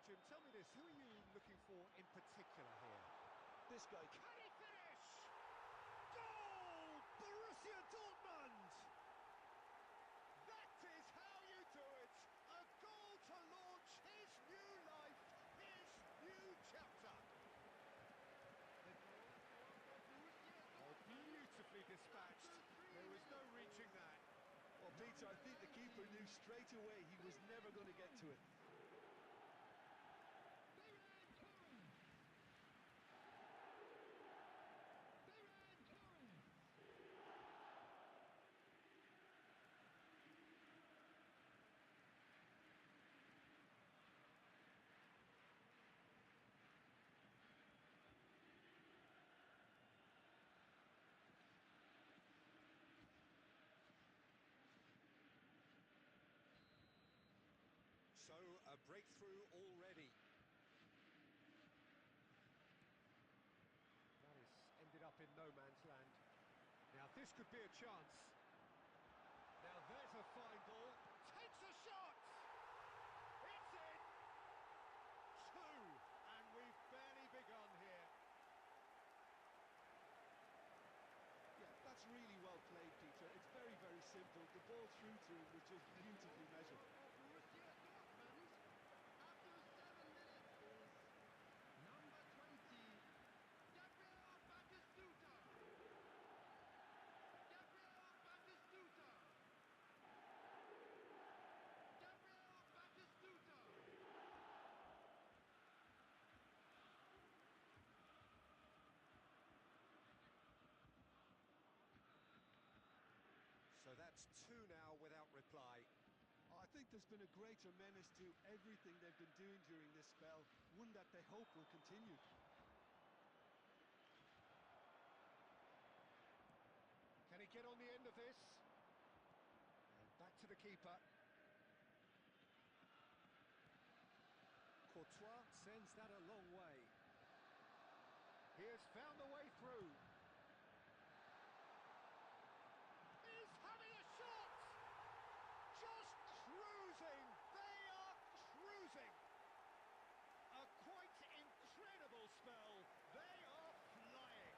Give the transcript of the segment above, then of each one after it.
Jim, tell me this, who are you looking for in particular here? This guy. Can he finish? Goal! Borussia Dortmund! That is how you do it! A goal to launch his new life, his new chapter! Oh, beautifully dispatched. There was no reaching that. Well, Peter, I think the keeper knew straight away he was never going to get to it. So, a breakthrough already. That has ended up in no man's land. Now this could be a chance. Now there's a fine ball. Takes a shot! It's in! Two! And we've barely begun here. Yeah, that's really well played, Peter. It's very, very simple. The ball through to him was just beautifully measured. So that's two now without reply. I think there's been a greater menace to everything they've been doing during this spell, one that they hope will continue. Can he get on the end of this? And back to the keeper. Courtois sends that a long way. He has found a way through. He's having a shot! Just cruising! They are cruising! A quite incredible spell. They are flying.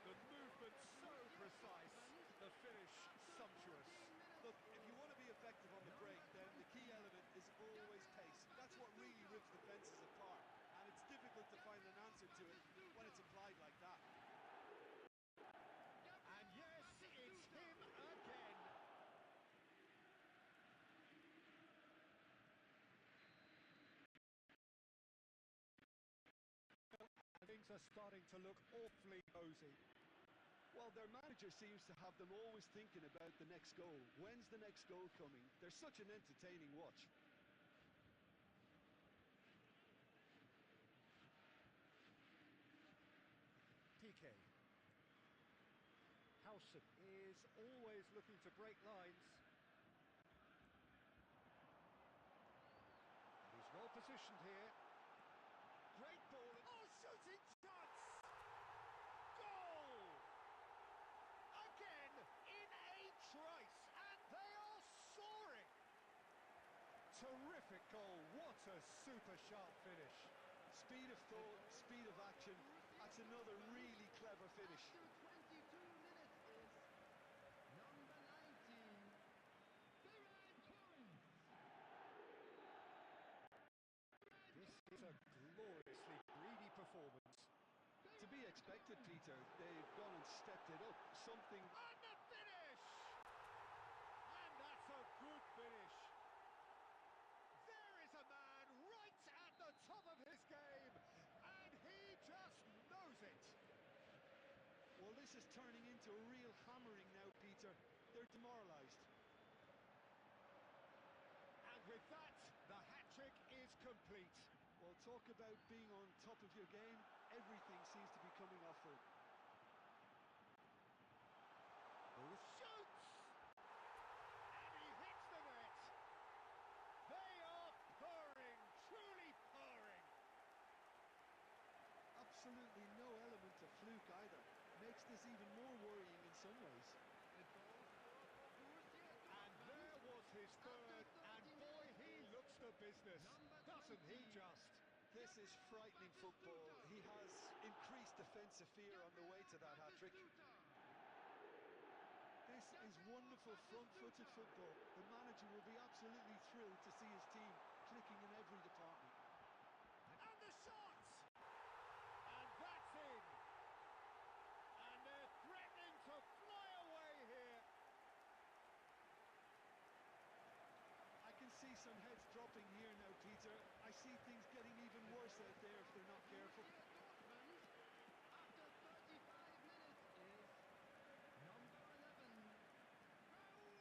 The movement so precise, the finish sumptuous. Look, if you want to be effective on the break, then the key element is always pace. That's what really rips defences apart, and it's difficult to find an answer to it when it's applied like that. And yes, it's him again. Things are starting to look awfully cozy. Well, their manager seems to have them always thinking about the next goal. When's the next goal coming? They're such an entertaining watch. PK. Howson is always looking to break lines. He's well positioned here. Great ball. Oh, shooting chance! Goal! Again in a trice, and they are soaring. Terrific goal. What a super sharp finish. Speed of thought, speed of action. That's another really clever finish. After 22 minutes is number 19. This is a gloriously greedy performance. To be expected, Peter. They've gone and stepped it up. Something... And the finish! And that's a good finish. There is a man right at the top of his game, and he just knows it. Well, this is turning into a real hammering now, Peter. They're demoralised. And with that, the hat-trick is complete. Well, talk about being on top of your game. Everything seems to be coming off for him. Who shoots? And he hits the net. They are purring, truly purring. Absolutely no element of fluke either. Makes this even more worrying in some ways. And there was his third, and boy, business, Number doesn't he 20. just? This is frightening football. He has increased defensive fear on the way to that hat-trick. This is wonderful front-footed football. The manager will be absolutely thrilled to see his team clicking in every department. And the shot! And that's in! And they're threatening to fly away here. I can see some heads dropping here now, Peter. I see things getting even worse out there if they're not careful. Dortmund, after 35 minutes, is number 11, Raúl.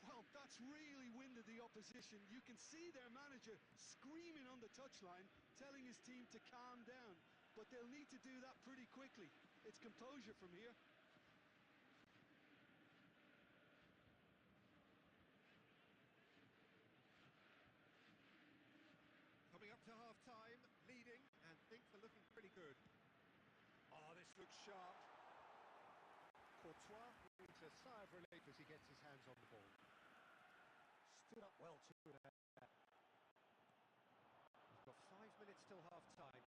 Well, that's really winded the opposition. You can see their manager screaming on the touchline, telling his team to calm down. But they'll need to do that pretty quickly. It's composure from here. Coming up to half-time, leading, and things are looking pretty good. Oh, this looks sharp. Courtois needs a sigh of relief as he gets his hands on the ball. Stood up well too there. We've got 5 minutes till half-time.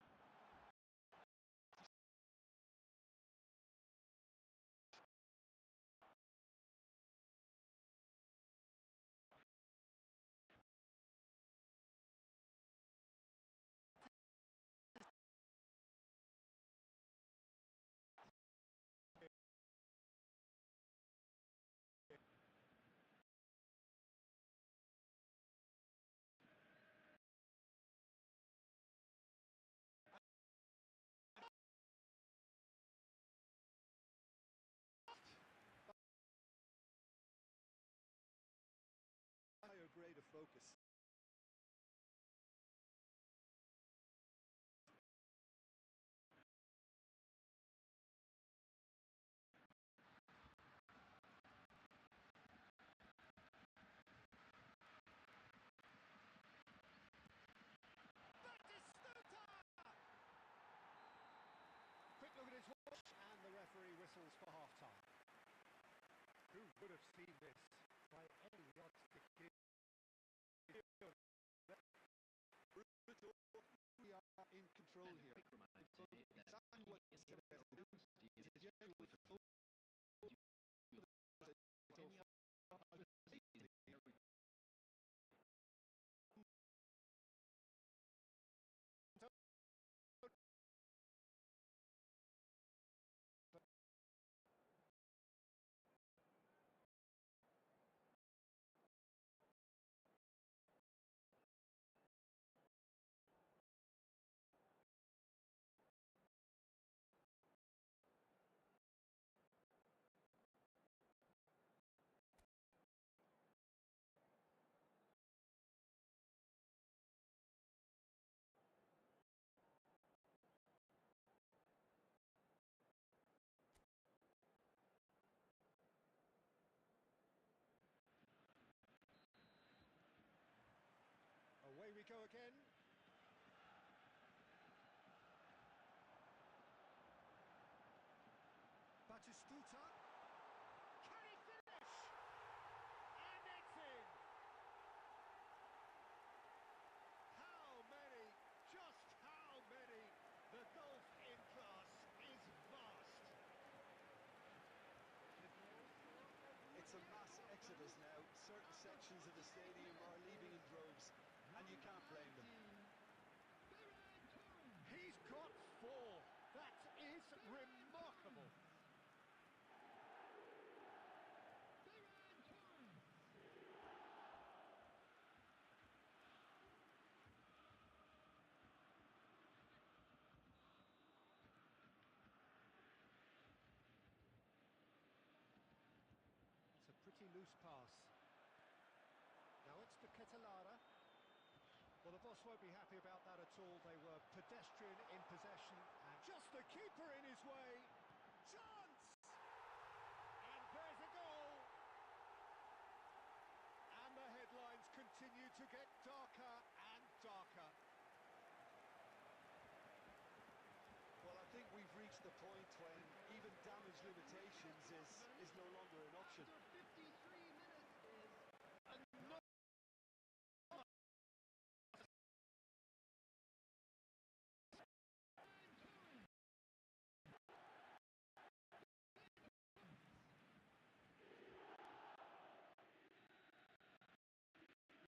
Higher grade of focus. Quick look at his watch, and the referee whistles for half-time. Who would have seen this by any yardstick? We are in control here. Exactly what he said to do. It's a general focus. Away we go again. Batistuta. Can he finish? And it's in. How many? Just how many? The golf in class is vast. It's a mass exodus now. Certain sections of the stadium are leaving in droves, and you can't blame them. He's got 4. That is remarkable. It's a pretty loose pass. Now it's to Ketelara. Well, the boss won't be happy about that at all. They were pedestrian in possession, and just the keeper in his way. Chance! And there's a goal. And the headlines continue to get darker and darker. reached the point when even damage limitations is no longer an option. After 53 minutes is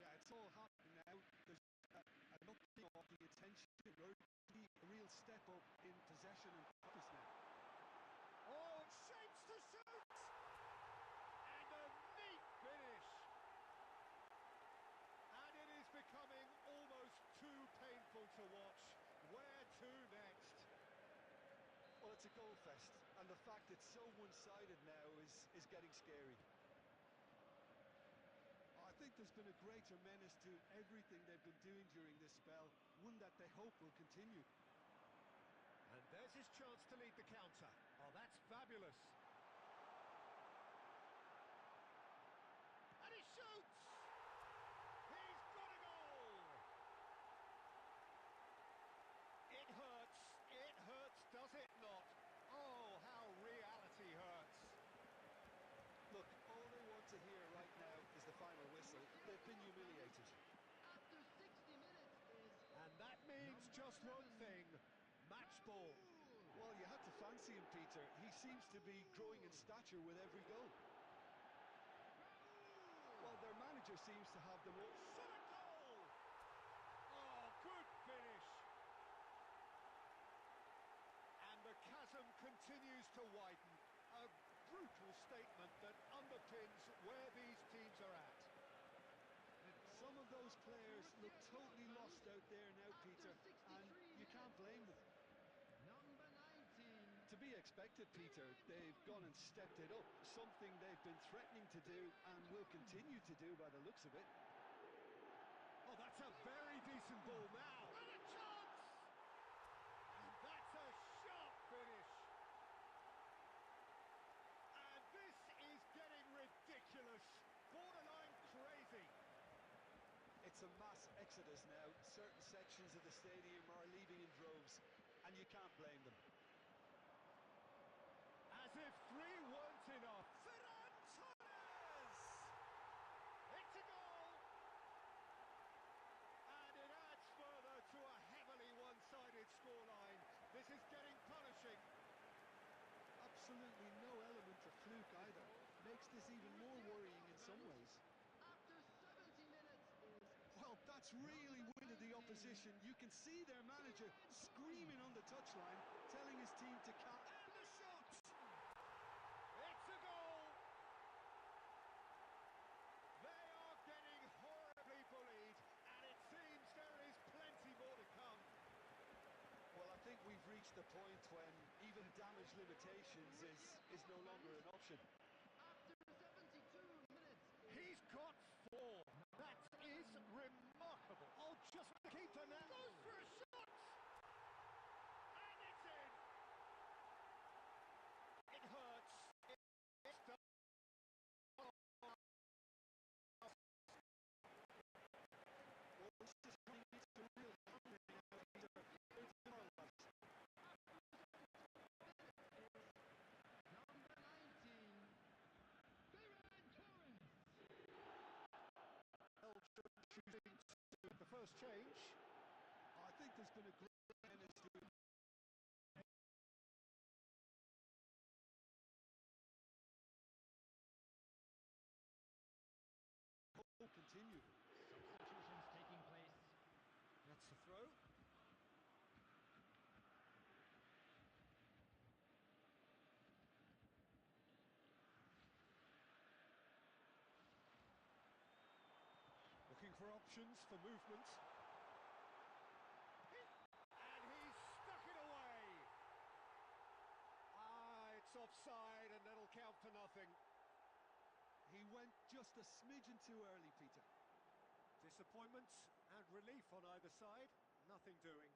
Yeah, it's all happening now. There's an upping of the attention. We're really a real step up in possession and focus now. Oh, it shapes to shoot! And a neat finish! And it is becoming almost too painful to watch. Where to next? Well, it's a goal fest, and the fact it's so one-sided now is getting scary. I think there's been a greater menace to everything they've been doing during this spell, one that they hope will continue. And there's his chance to lead the counter. Oh, that's fabulous. And he shoots! He's got a goal! It hurts, does it not? Oh, how reality hurts. Look, all they want to hear right now is the final whistle. They've been humiliated. after 60 minutes is And that means just one thing. Match ball. Well, you had to fancy him, Peter. He seems to be growing in stature with every goal. Well, their manager seems to have them all. Shot a goal! Oh, good finish. And the chasm continues to widen. A brutal statement that underpins where these teams are at. Some of those players look totally lost out there now, Peter, and you can't blame them. number 19. To be expected, Peter. They've gone and stepped it up, something they've been threatening to do and will continue to do by the looks of it. Oh, that's a very decent ball now. And a chance! And that's a sharp finish. And this is getting ridiculous. Borderline crazy. It's a mass exodus now. Certain sections of the stadium are leaving in droves, and you can't blame them. As if three weren't enough. Ferran Torres! It's a goal! And it adds further to a heavily one-sided scoreline. This is getting punishing. Absolutely no element of fluke either. Makes this even more worrying in some ways. After 70 minutes is Well, that's really winded the opposition. You can see their manager screaming on the touchline, telling his team to calm. And the shot! It's a goal! They are getting horribly bullied, and it seems there is plenty more to come. Well, I think we've reached the point when even damage limitations is no longer an option. after 72 minutes is He's got four. That is remarkable. Oh, just the keeper now. Goes for a shot! And it's in! It hurts. It does. Well, this is coming into real hammering now, Peter. It's demoralised. number 19. Ferran Torres. Choosing to the first change. I think there's been a great menace to it. Continue. Substitutions taking place. That's the throw. Looking for options for movement. And he's stuck it away. Ah, it's offside and that'll count for nothing. He went just a smidgen too early, Peter. Disappointment and relief on either side. Nothing doing.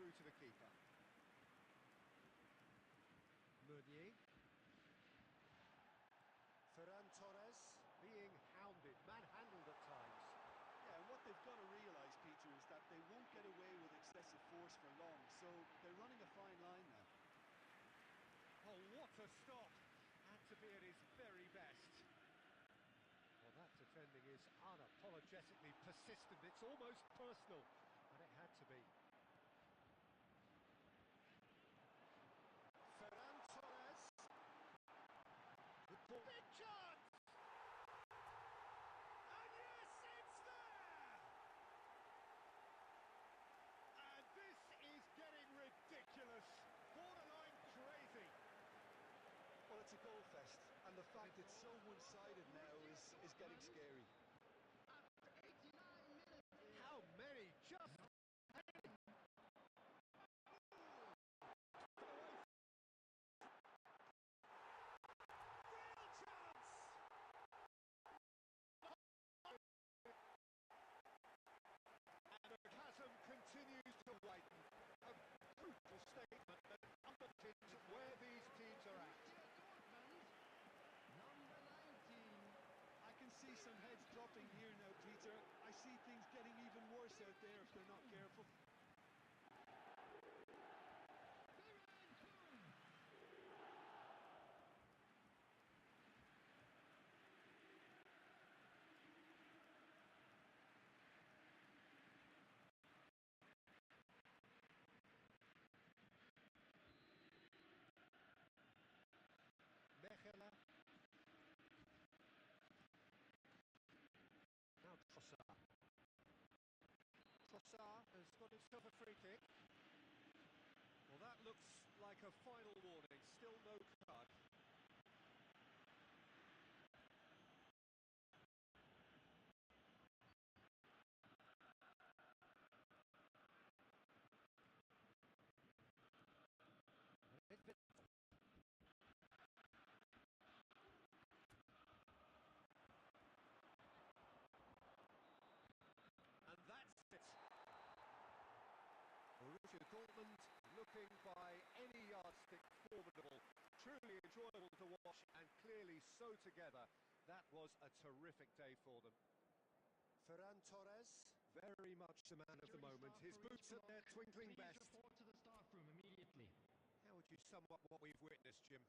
through to the keeper. Meunier. Ferran Torres. Being hounded, manhandled at times. Yeah, and what they've got to realise, Peter, is that they won't get away with excessive force for long, so they're running a fine line now. Oh, what a stop! Had to be at his very best. Well, that defending is unapologetically persistent. It's almost personal, and it had to be. Ferran Torres. Good ball. Big chance! And yes, it's there! And this is getting ridiculous. Borderline crazy. Well, it's a goal fest, and the fact it's so one-sided now is getting scary. After 89 minutes is How many just... Real chance! And the chasm continues to widen. A brutal statement that underpins where these teams are at. Dortmund, number 19. I can see some heads dropping here now, Peter. I see things getting even worse out there if they're not careful. Mechela. Now Trossard. Trossard has got himself a free kick. Well, that looks like a final warning. Still no card. And that's it. Borussia Dortmund looking by any yardstick formidable. Truly enjoyable to watch and clearly so together. That was a terrific day for them. Ferran Torres. Very much the man of the moment. His boots at their twinkling Please best. report to the staff room immediately. How would you sum up what we've witnessed, Jim?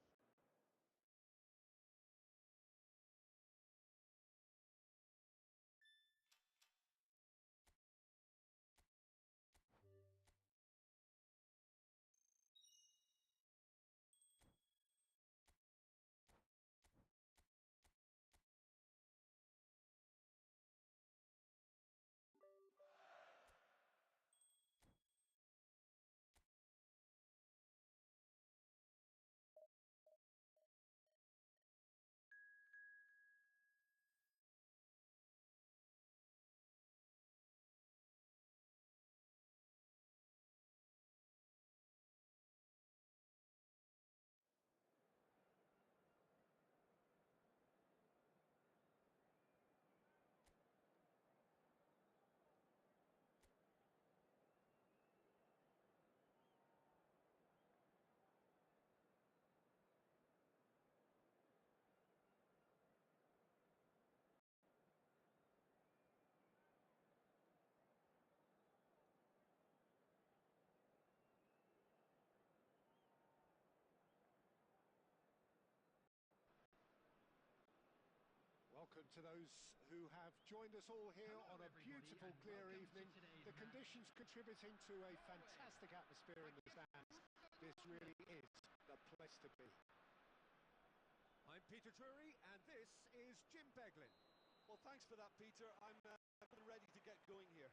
Welcome to those who have joined us all here Hello, on a everybody, beautiful, and clear welcome to evening. today's The match. conditions contributing to a fantastic atmosphere in the stands. This really is the place to be. I'm Peter Drury, and this is Jim Beglin. Well, thanks for that, Peter. I'm ready to get going here.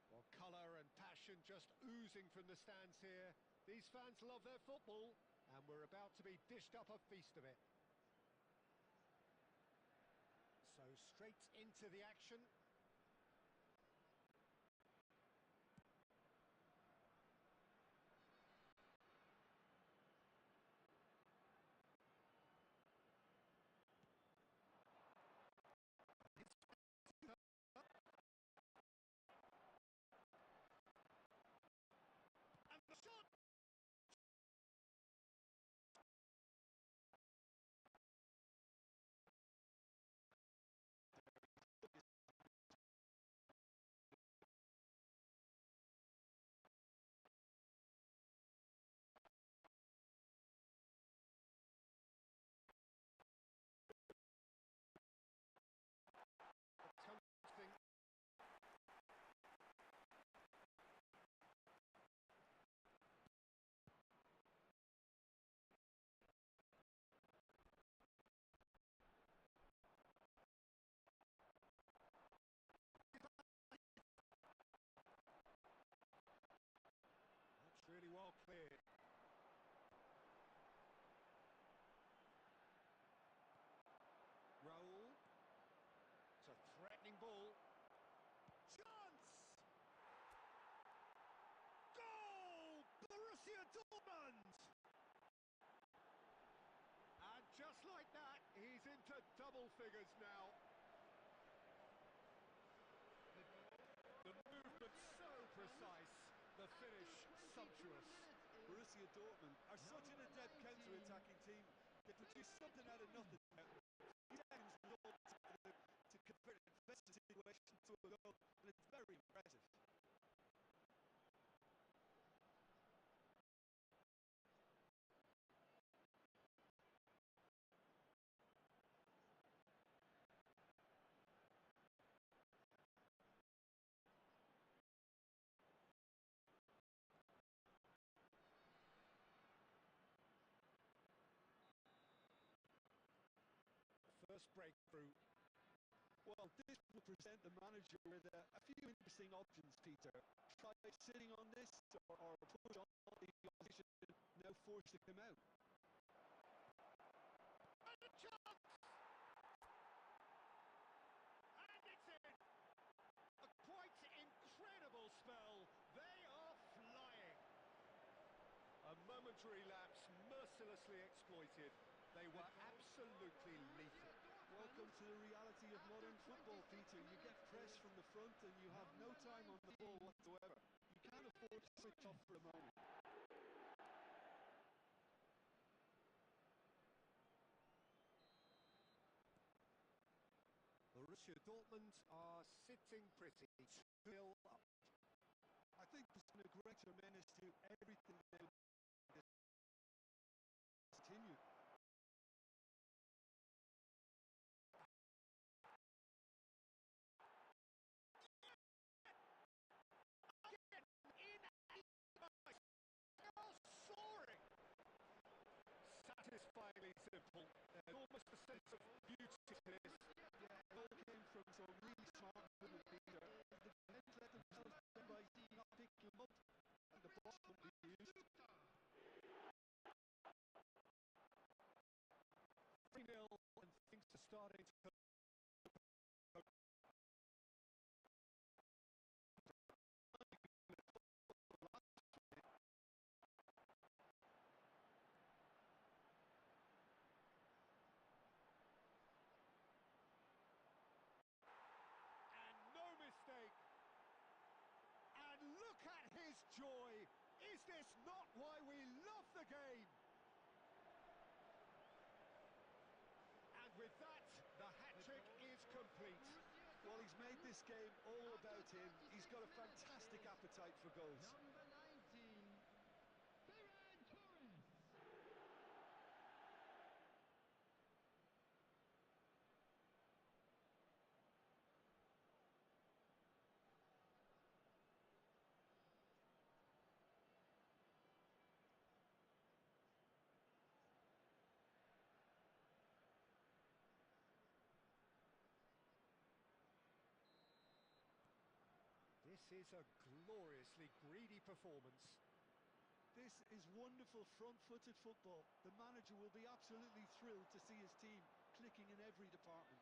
Well, colour and passion just oozing from the stands here. These fans love their football, and we're about to be dished up a feast of it. So straight into the action. Dortmund! And just like that, he's into double figures now. The movement so precise, the finish sumptuous. Borussia Dortmund are such an adept counter-attacking team. They produce something out of nothing. Seconds was all it took to convert a defensive situation to a goal, and it's very impressive. First breakthrough. Well, this will present the manager with a few interesting options, Peter. Try sitting on this or push on the opposition, now forced to come out. And a chance! And it's in! A quite incredible spell. They are flying. A momentary lapse mercilessly exploited. They were absolutely lethal. Welcome to the reality of modern football, Peter. You get press from the front and you have no time on the ball whatsoever. You can't afford to switch off for a moment. Borussia Dortmund are sitting pretty, 2-0 up. I think there's been a great tremendous to everything they continue. Soaring! Satisfyingly simple. There's almost a sense of beauty to this. Yeah, it all came from some really smart movement, Peter. The defence let themselves down by not picking them up, and the ball won't be used. 3-0 and things are starting to... And no mistake. And look at his joy. Is this not why we love the game? And with that, the hat-trick is complete. Well, he's made this game all about him. He's got a fantastic appetite for goals. Number 19, Ferran Torres. This is a gloriously greedy performance. This is wonderful front-footed football. The manager will be absolutely thrilled to see his team clicking in every department.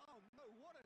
Oh no, what a